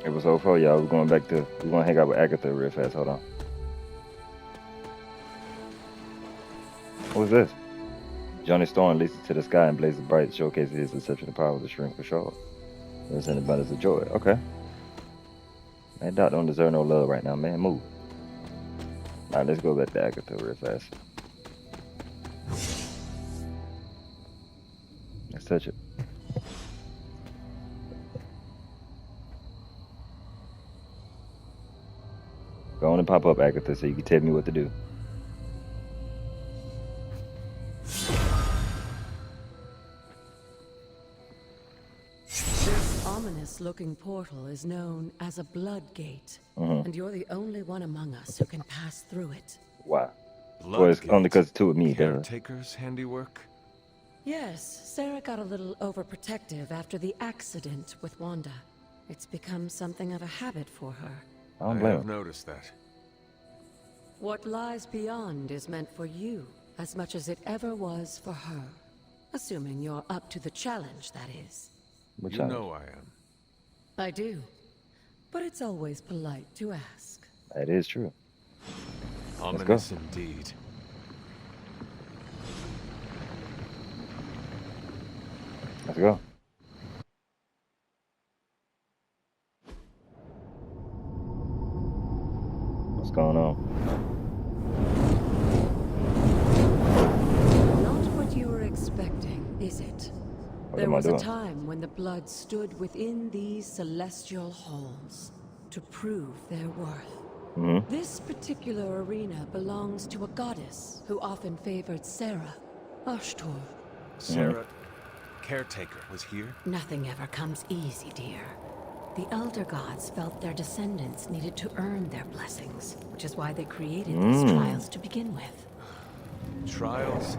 It was 04, y'all. We're going back to, we're going to hang out with Agatha real fast. Hold on. What's this? Johnny Storm leads it to the sky and blazes bright, showcasing his exceptional power with the shrink for sure. There's an abundance of joy. Okay. Man, Doc don't deserve no love right now, man. Move. Alright, let's go back to Agatha real fast. Let's touch it. Go on and pop up, Agatha, so you can tell me what to do. This ominous-looking portal is known as a blood gate, and you're the only one among us who can pass through it. Why? Well, it's only because two of me. Caretaker's handiwork? Yes, Sarah got a little overprotective after the accident with Wanda. It's become something of a habit for her. I don't blame have her. noticed that. What lies beyond is meant for you as much as it ever was for her. Assuming you're up to the challenge, that is. Which You know I am. I do. But it's always polite to ask. That is true. Ominous indeed. Let's go. What's going on? Not what you were expecting, is it? What There am I was a doing? time when the blood stood within these celestial halls to prove their worth. This particular arena belongs to a goddess who often favored Sarah, Ashtor. Sarah, caretaker, was here? Nothing ever comes easy, dear. The Elder Gods felt their descendants needed to earn their blessings, which is why they created these trials to begin with. Trials?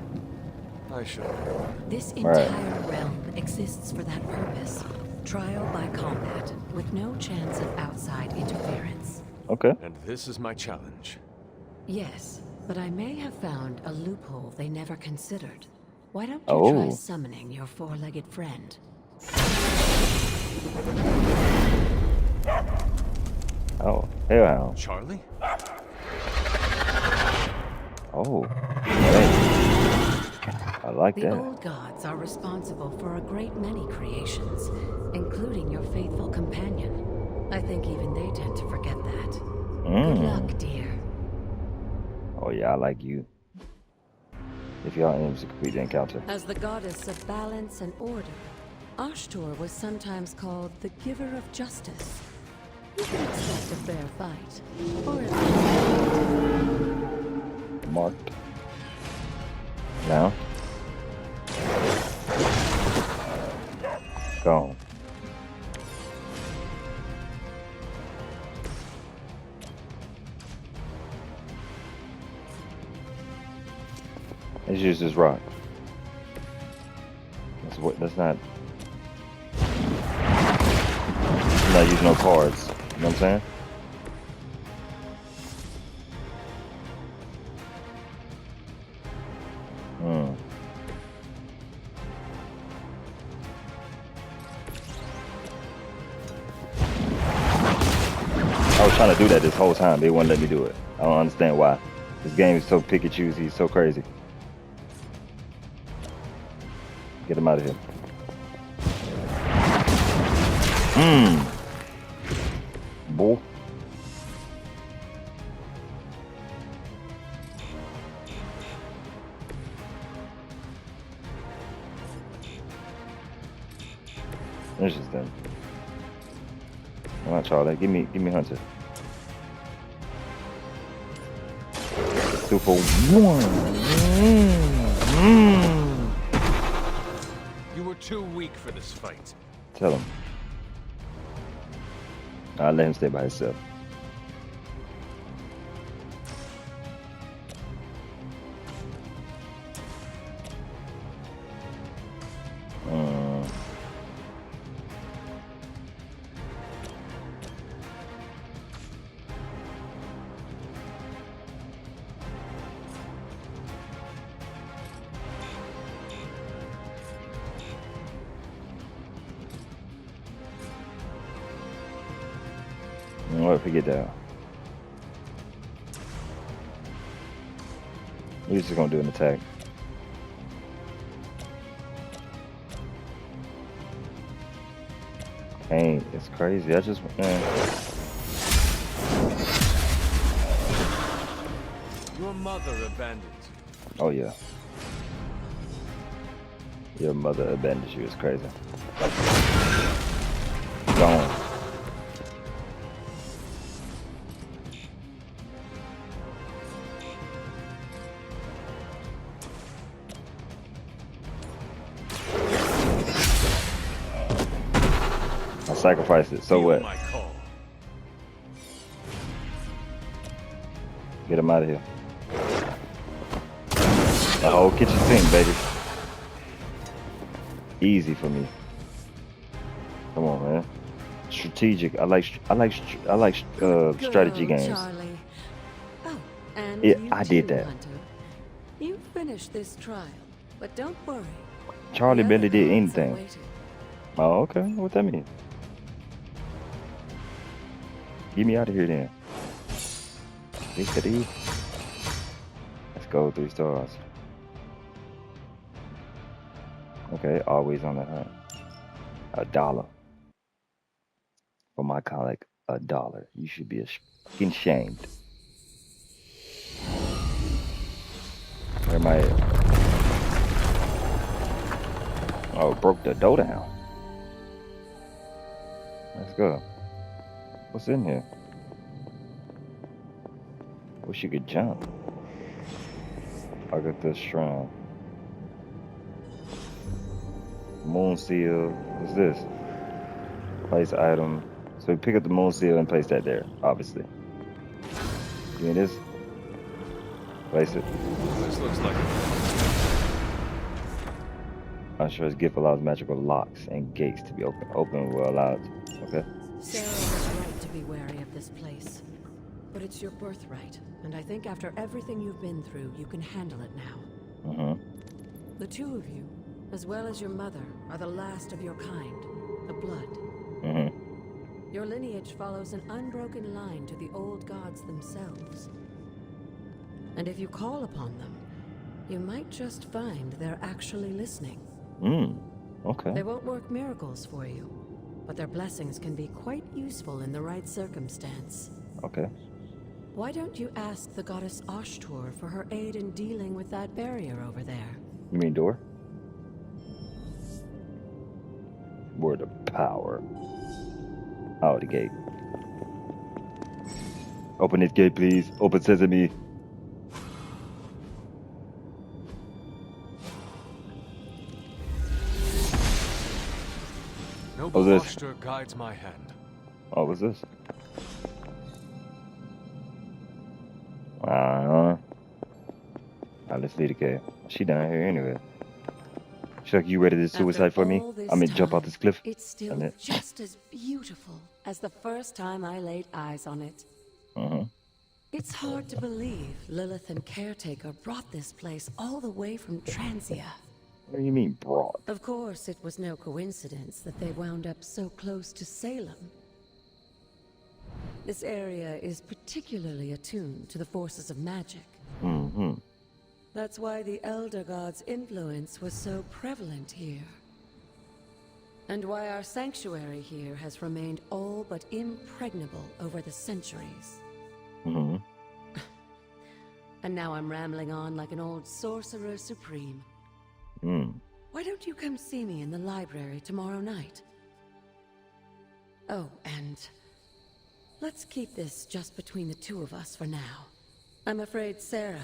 I should know. This entire realm exists for that purpose. Trial by combat, with no chance of outside interference. Okay. And this is my challenge. Yes, but I may have found a loophole they never considered. Why don't you try summoning your four-legged friend? Oh, hellhound. Charlie? Oh, hey. I like The that. old gods are responsible for a great many creations, including your faithful companion. I think even they tend to forget that. Good luck, dear. Oh yeah, I like you. If y'all aim to complete the encounter. As the goddess of balance and order, Ashtor was sometimes called the giver of justice. You can expect a fair fight, or at least Marked. Now. Gone. Let's use this rock. That's not. I'm not using no cards. You know what I'm saying? I was trying to do that this whole time. They wouldn't let me do it. I don't understand why. This game is so pick and choosy. He's so crazy. Get him out of here. Bull. Interesting. Come on, Charlie. Give me Hunter. 2 for 1. You were too weak for this fight. Tell him. I'll let him stay by himself. You know what? Forget that. We're just gonna do an attack. Pain, it's crazy. I just, man. Your mother abandoned you. Oh yeah. Your mother abandoned you. It's crazy. Gone. I sacrificed it. So Feel what? my call. Get him out of here. The whole kitchen sink, baby. Easy for me. Come on, man. Strategic. I like strategy games. Charlie. Oh, and Yeah, you I did too, that. Hunter. You finished this trial, but don't worry. Charlie The barely other did gods are anything. waiting. Oh, okay. What that mean? Get me out of here then. Let's go, 3 stars. Okay, always on the hunt. $1. For my colleague, $1. You should be fucking ashamed. Where am I at? Oh, broke the door down. Let's go. What's in here? Wish you could jump. Agatha shrine. Moon seal. What's this? Place item. So we pick up the moon seal and place that there, obviously. Give me this. Place it. This looks like Usher's gift allows magical locks and gates to be open. Open will allow it. Okay. Sarah was right to be wary of this place. But it's your birthright, and I think after everything you've been through, you can handle it now. Mm-hmm. The two of you, as well as your mother, are the last of your kind, the blood. Mm-hmm. Your lineage follows an unbroken line to the old gods themselves. And if you call upon them, you might just find they're actually listening. Okay. They won't work miracles for you, but their blessings can be quite useful in the right circumstance. Okay. Why don't you ask the goddess Ashtur for her aid in dealing with that barrier over there? You mean door? Word of power. Oh, the gate. Open this gate, please. Open sesame. noble this? Ashtur guides my hand. Oh, what's this? Let's leave the cave. She down here anyway. Chuck, you ready to suicide for me? I mean, jump off this cliff. It's still just as beautiful as the first time I laid eyes on it. It's hard to believe Lilith and Caretaker brought this place all the way from Transia. What do you mean, brought? Of course, it was no coincidence that they wound up so close to Salem. This area is particularly attuned to the forces of magic. That's why the Elder God's influence was so prevalent here. And why our sanctuary here has remained all but impregnable over the centuries. And now I'm rambling on like an old sorcerer supreme. Why don't you come see me in the library tomorrow night? Oh, and let's keep this just between the two of us for now. I'm afraid Sarah,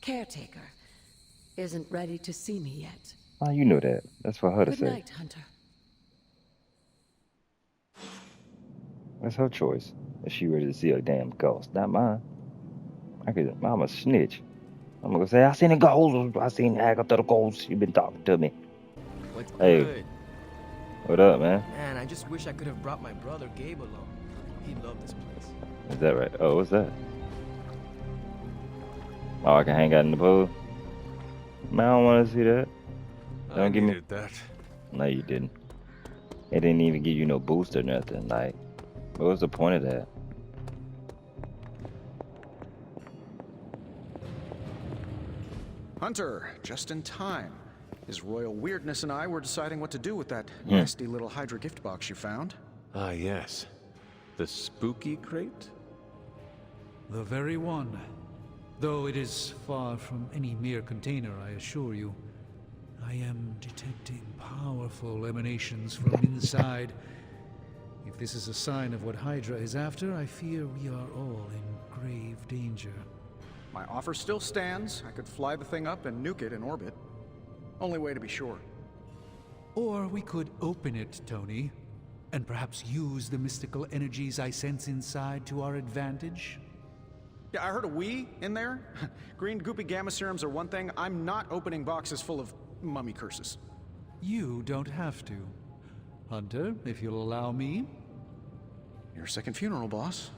Caretaker, isn't ready to see me yet. Oh, you know that. That's for her to Good say. night, Hunter. That's her choice. If she ready to see a damn ghost, not mine. I'm a snitch. I'm gonna say, I seen a ghost. I seen Agatha the ghost. You been talking to me. What's Hey. good? What up, man? Man, I just wish I could have brought my brother Gabe along. He'd love this place. Is that right? Oh, what's that? Oh, I can hang out in the pool? Man, I don't want to see that. I give me- needed that. No, you didn't. It didn't even give you no boost or nothing. Like, What was the point of that? Hunter, just in time. His royal weirdness and I were deciding what to do with that nasty little Hydra gift box you found. Ah, yes. The spooky crate? The very one. Though it is far from any mere container, I assure you. I am detecting powerful emanations from inside. If this is a sign of what Hydra is after, I fear we are all in grave danger. My offer still stands. I could fly the thing up and nuke it in orbit. Only way to be sure. Or we could open it, Tony, and perhaps use the mystical energies I sense inside to our advantage. Yeah, I heard a "we" in there. Green goopy gamma serums are one thing. I'm not opening boxes full of mummy curses. You don't have to. Hunter, if you'll allow me. Your second funeral, boss.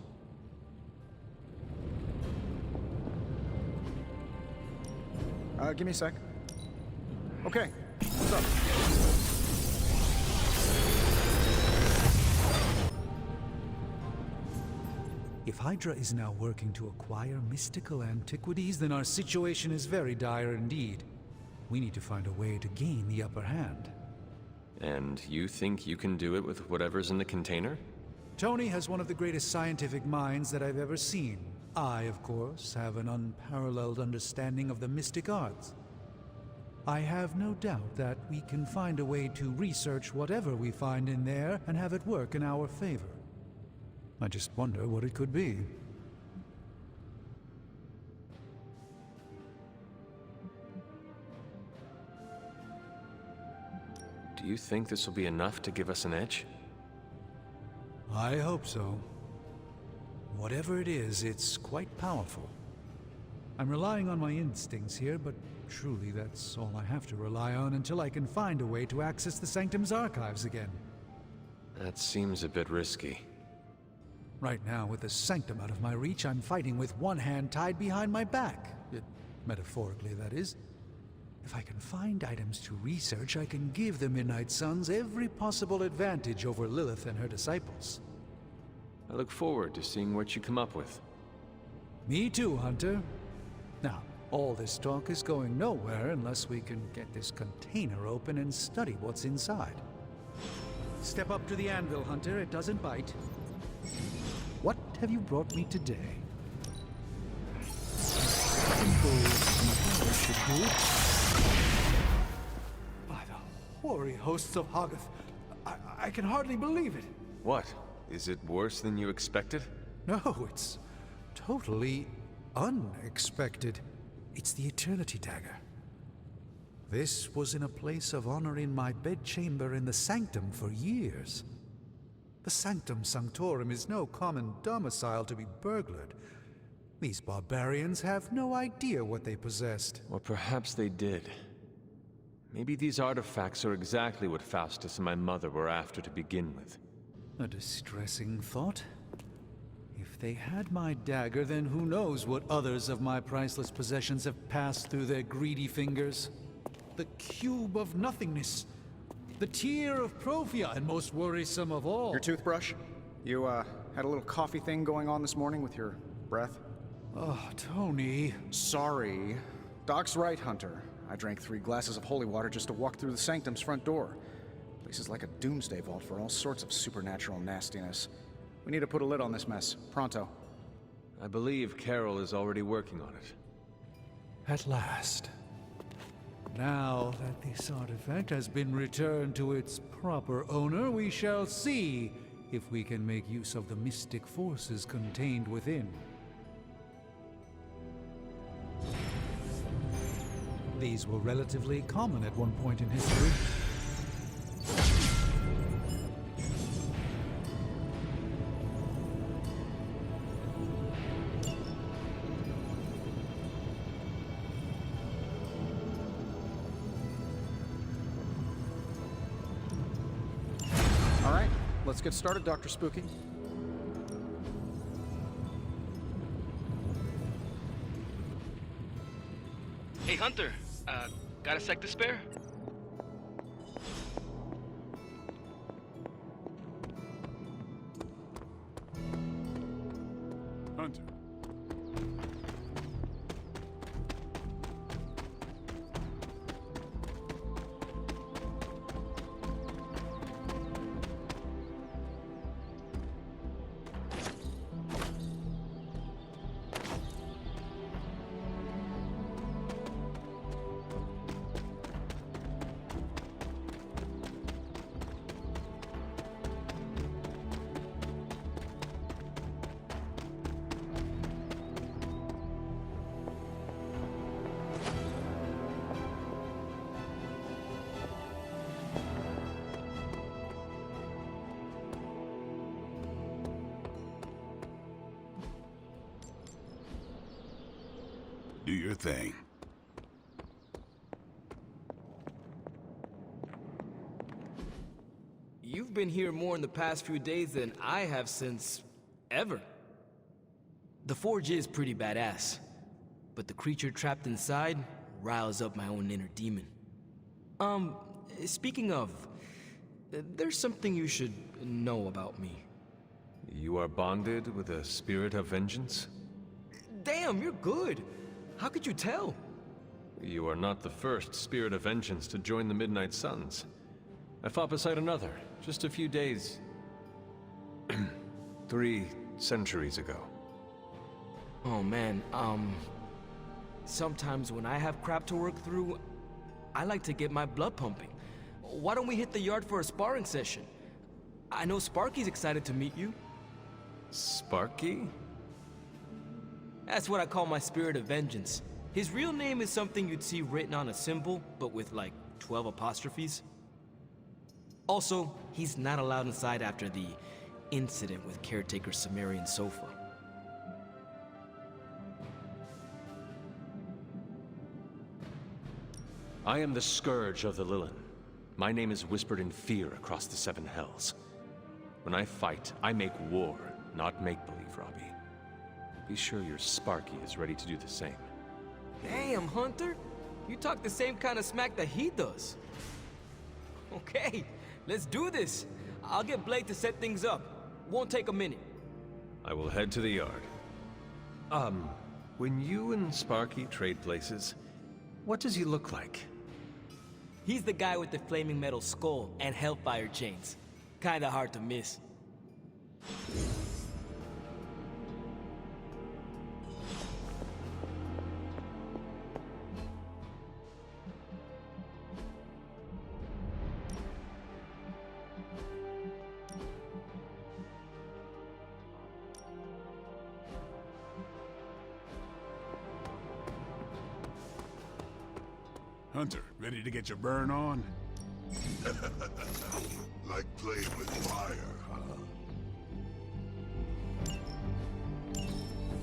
Give me a sec. Okay, what's up? If Hydra is now working to acquire mystical antiquities, then our situation is very dire indeed. We need to find a way to gain the upper hand. And you think you can do it with whatever's in the container? Tony has one of the greatest scientific minds that I've ever seen. I, of course, have an unparalleled understanding of the mystic arts. I have no doubt that we can find a way to research whatever we find in there and have it work in our favor. I just wonder what it could be. Do you think this will be enough to give us an edge? I hope so. Whatever it is, it's quite powerful. I'm relying on my instincts here, but truly that's all I have to rely on until I can find a way to access the Sanctum's archives again. That seems a bit risky. Right now, with the Sanctum out of my reach, I'm fighting with one hand tied behind my back. Metaphorically, that is. If I can find items to research, I can give the Midnight Suns every possible advantage over Lilith and her disciples. I look forward to seeing what you come up with. Me too, Hunter. Now, all this talk is going nowhere unless we can get this container open and study what's inside. Step up to the anvil, Hunter. It doesn't bite. What have you brought me today? By the hoary hosts of Agatha, I can hardly believe it. What? Is it worse than you expected? No, it's totally unexpected. It's the Eternity Dagger. This was in a place of honor in my bedchamber in the Sanctum for years. The Sanctum Sanctorum is no common domicile to be burglared. These barbarians have no idea what they possessed. Or perhaps they did. Maybe these artifacts are exactly what Faustus and my mother were after to begin with. A distressing thought. If they had my dagger, then who knows what others of my priceless possessions have passed through their greedy fingers. The cube of nothingness. The tear of Prophia, and most worrisome of all. Your toothbrush? You, had a little coffee thing going on this morning with your breath? Oh, Tony. Sorry. Doc's right, Hunter. I drank 3 glasses of holy water just to walk through the Sanctum's front door. Place is like a doomsday vault for all sorts of supernatural nastiness. We need to put a lid on this mess. Pronto. I believe Carol is already working on it. At last. Now that this artifact has been returned to its proper owner, we shall see if we can make use of the mystic forces contained within. These were relatively common at one point in history. All right, let's get started, Dr. Spooky. Hey, Hunter. Got a sec to spare? Hunter. Do your thing. You've been here more in the past few days than I have since... ever. The forge is pretty badass, but the creature trapped inside riles up my own inner demon. Speaking of, there's something you should know about me. You are bonded with a spirit of vengeance? Damn, you're good! How could you tell? You are not the first spirit of vengeance to join the Midnight Suns. I fought beside another, just a few days... 3 centuries ago. Oh man, sometimes when I have crap to work through, I like to get my blood pumping. Why don't we hit the yard for a sparring session? I know Sparky's excited to meet you. Sparky? That's what I call my spirit of vengeance. His real name is something you'd see written on a symbol, but with like 12 apostrophes. Also, he's not allowed inside after the incident with caretaker Sumerian sofa. I am the Scourge of the Lilin. My name is whispered in fear across the 7 hells. When I fight, I make war, not make-believe, Robbie. Be sure your Sparky is ready to do the same. Damn, Hunter! You talk the same kind of smack that he does. Okay, let's do this. I'll get Blake to set things up. Won't take a minute. I will head to the yard. When you and Sparky trade places, what does he look like? He's the guy with the flaming metal skull and hellfire chains. Kinda hard to miss. Hunter, ready to get your burn on? Like playing with fire, huh?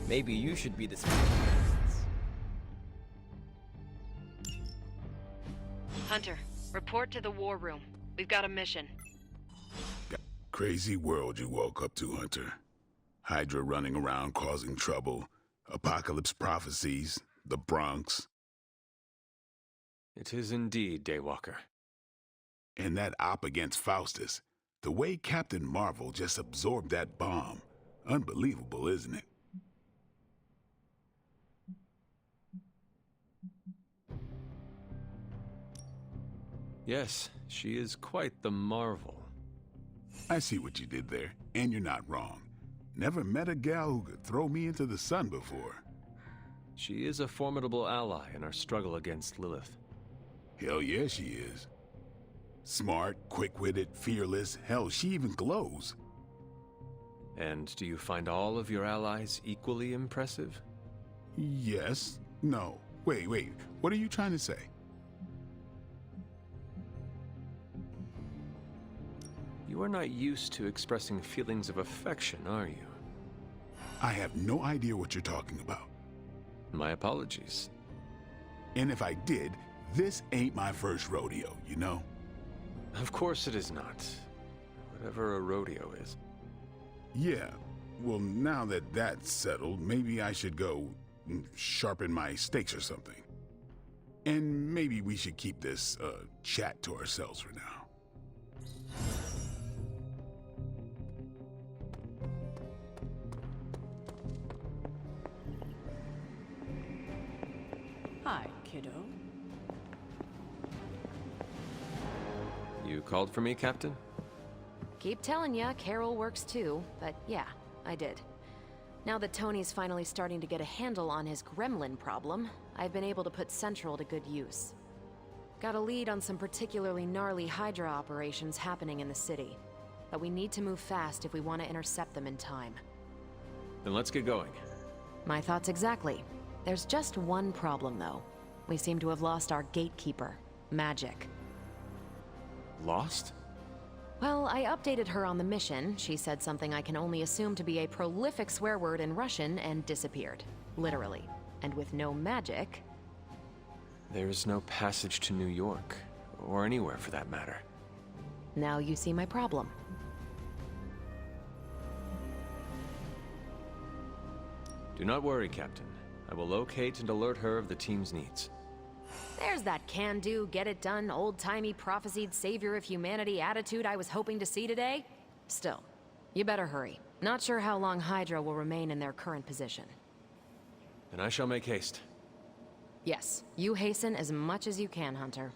Maybe you should be the spirit. Hunter, report to the war room. We've got a mission. Crazy world you woke up to, Hunter. Hydra running around causing trouble, apocalypse prophecies, the Bronx. It is indeed, Daywalker. And that op against Faustus. The way Captain Marvel just absorbed that bomb. Unbelievable, isn't it? Yes, she is quite the marvel. I see what you did there, and you're not wrong. Never met a gal who could throw me into the sun before. She is a formidable ally in our struggle against Lilith. Hell yeah, she is. Smart, quick-witted, fearless, hell, she even glows. And do you find all of your allies equally impressive? Yes. No. Wait, what are you trying to say? You are not used to expressing feelings of affection, are you? I have no idea what you're talking about. My apologies. And if I did, this ain't my first rodeo, you know? Of course it is not. Whatever a rodeo is. Yeah. Well, now that that's settled, maybe I should go sharpen my stakes or something. And maybe we should keep this chat to ourselves for now. kiddo. You called for me, Captain? Keep telling ya, Carol works too, but yeah, I did. Now that Tony's finally starting to get a handle on his gremlin problem, I've been able to put Central to good use. Got a lead on some particularly gnarly Hydra operations happening in the city, but we need to move fast if we want to intercept them in time. Then let's get going. My thoughts exactly. There's just one problem, though. We seem to have lost our gatekeeper, Magic. Lost? Well, I updated her on the mission. She said something I can only assume to be a prolific swear word in Russian and disappeared. Literally. And with no magic... There's no passage to New York, or anywhere for that matter. Now you see my problem. Do not worry, Captain. I will locate and alert her of the team's needs. There's that can-do, get-it-done, old-timey prophesied savior of humanity attitude I was hoping to see today. Still, you better hurry. Not sure how long Hydra will remain in their current position. Then I shall make haste. Yes, you hasten as much as you can, Hunter.